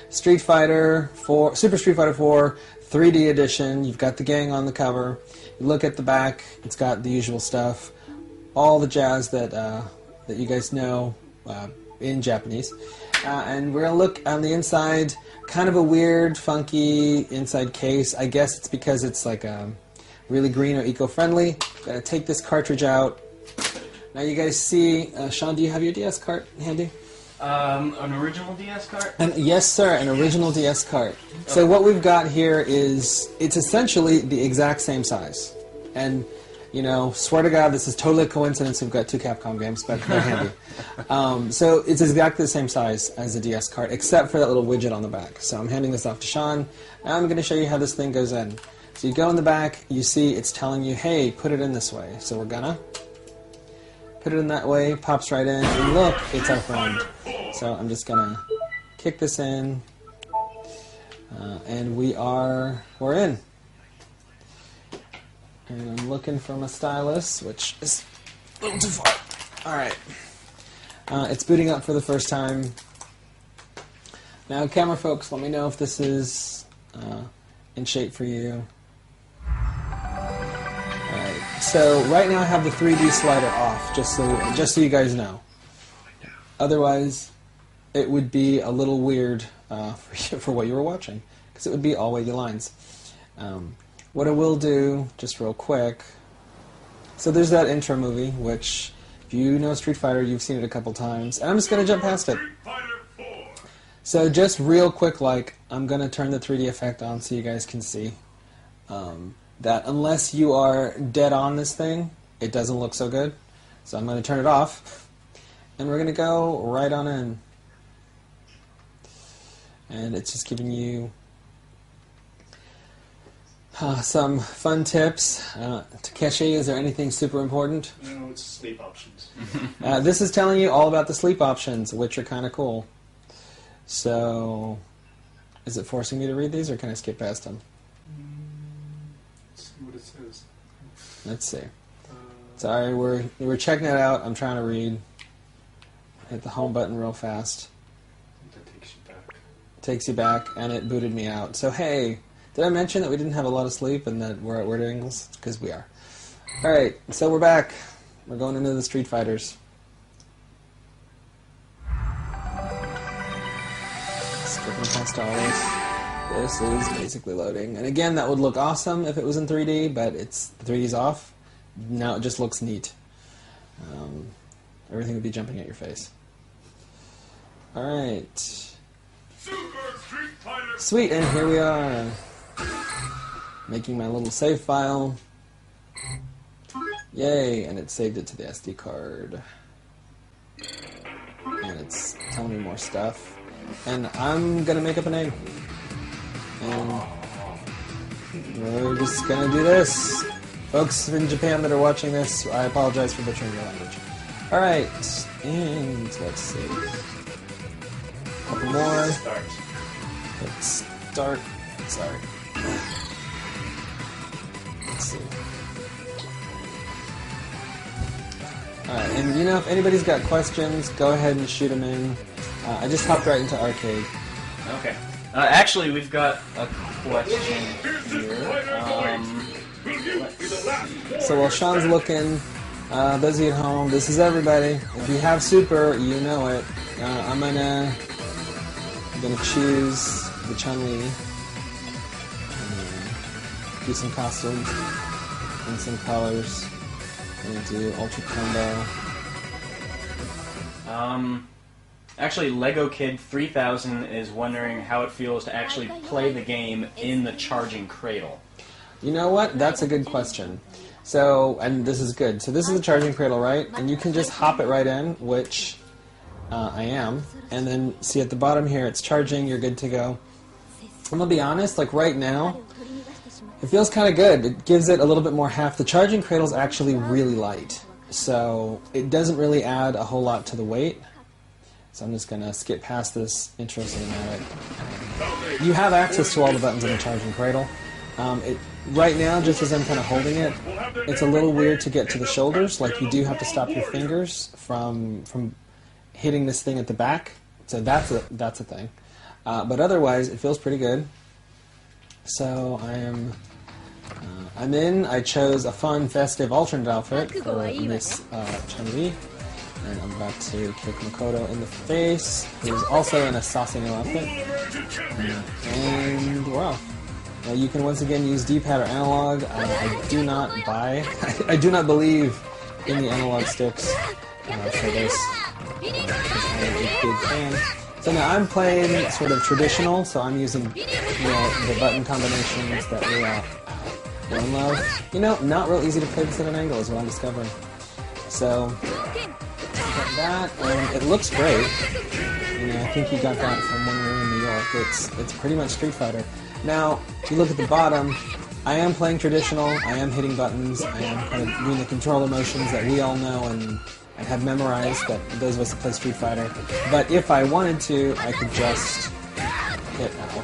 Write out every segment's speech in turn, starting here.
Street Fighter 4, Super Street Fighter 4 3D edition. You've got the gang on the cover. You look at the back, it's got the usual stuff, all the jazz that that you guys know in Japanese. And we're going to look on the inside, kind of a weird, funky inside case. I guess it's because it's like really green or eco-friendly. Got to take this cartridge out. Now you guys see, Sean, do you have your DS cart handy? An original DS cart? Yes, sir, an original DS cart. So what we've got here is, it's essentially the exact same size. And, you know, swear to God, this is totally a coincidence we've got two Capcom games, but they're handy. So it's exactly the same size as the DS cart, except for that little widget on the back. So I'm handing this off to Sean, and I'm going to show you how this thing goes in. So you go in the back, you see it's telling you, hey, put it in this way. So we're gonna put it in that way, pops right in, and look, it's our friend. So I'm just gonna kick this in, and we're in. And I'm looking for my stylus, which is a little too far. Alright. It's booting up for the first time. Now, camera folks, let me know if this is in shape for you. Alright, so right now I have the 3D slider off, just so you guys know. Otherwise, it would be a little weird for what you were watching, because it would be all wavy lines. What I will do, just real quick, so there's that intro movie, which, if you know Street Fighter, you've seen it a couple times, and I'm just going to jump past it. So just real quick, I'm going to turn the 3D effect on so you guys can see that unless you are dead on this thing, it doesn't look so good. So I'm going to turn it off, and we're going to go right on in. And it's just giving you some fun tips. Takeshi, is there anything super important? No, it's sleep options. This is telling you all about the sleep options, which are kind of cool. So, is it forcing me to read these, or can I skip past them? Let's see what it says. Let's see. Sorry, we're checking it out. I'm trying to read. Hit the home button real fast. That takes you back. Takes you back, and it booted me out. So hey, did I mention that we didn't have a lot of sleep and that we're at weird angles? Because we are. Alright, so we're back. We're going into the Street Fighters. Skipping past all this. This is basically loading. And again, that would look awesome if it was in 3D, but the 3D's off. Now it just looks neat. Everything would be jumping at your face. Alright. Sweet, and here we are. Making my little save file. Yay, and it saved it to the SD card. And it's telling me more stuff. And I'm gonna make up a name. And we're just gonna do this. Folks in Japan that are watching this, I apologize for butchering your language. Alright, and let's see. A couple more. Let's start. Sorry. Let's see. Alright, and you know, if anybody's got questions, go ahead and shoot them in. I just hopped right into arcade. Okay. Actually, we've got a question here. So while Sean's looking, those of you at home, this is everybody. If you have Super, you know it. I'm gonna choose the Chun-Li, do some costumes and some colors. I'm gonna do Ultra Combo. Actually, Lego Kid 3000 is wondering how it feels to actually play the game in the charging cradle. You know what? That's a good question. So, and this is good. So this is the charging cradle, right? And you can just hop it right in, which I am. And then see at the bottom here, it's charging. You're good to go. I'm gonna be honest. Like right now, it feels kind of good. It gives it a little bit more heft. The charging cradle is actually really light, so it doesn't really add a whole lot to the weight. So I'm just gonna skip past this intro cinematic. You have access to all the buttons in the charging cradle. Right now, just as I'm kind of holding it, it's a little weird to get to the shoulders. Like you do have to stop your fingers from hitting this thing at the back. So that's a thing. But otherwise, it feels pretty good. So I'm in. I chose a fun, festive alternate outfit for Miss Chun-Li. And I'm about to kick Makoto in the face, who's also in a Sasuke outfit. And we're off. You can once again use D-pad or analog. I do not buy, I do not believe in the analog sticks for this, because I am a big fan. So now I'm playing sort of traditional, so I'm using, the button combinations that we all know and love. Not real easy to play this at an angle is what I'm discovering. So, got that, and it looks great. I think you got that from when we were in New York. It's pretty much Street Fighter. Now, if you look at the bottom, I am playing traditional, I am hitting buttons, I am kind of doing the controller motions that we all know and have memorized, that those of us that play Street Fighter. But if I wanted to, I could just hit L.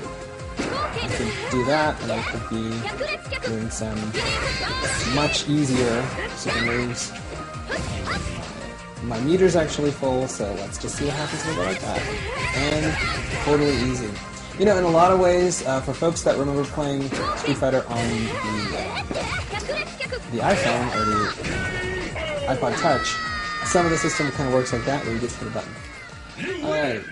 I could do that, and I could be doing some much easier super moves. My meter's actually full, so let's just see what happens when we go like that. And totally easy. In a lot of ways, for folks that remember playing Street Fighter on the iPhone or the iPod Touch, some of the system kind of works like that, where you just hit a button. Alright.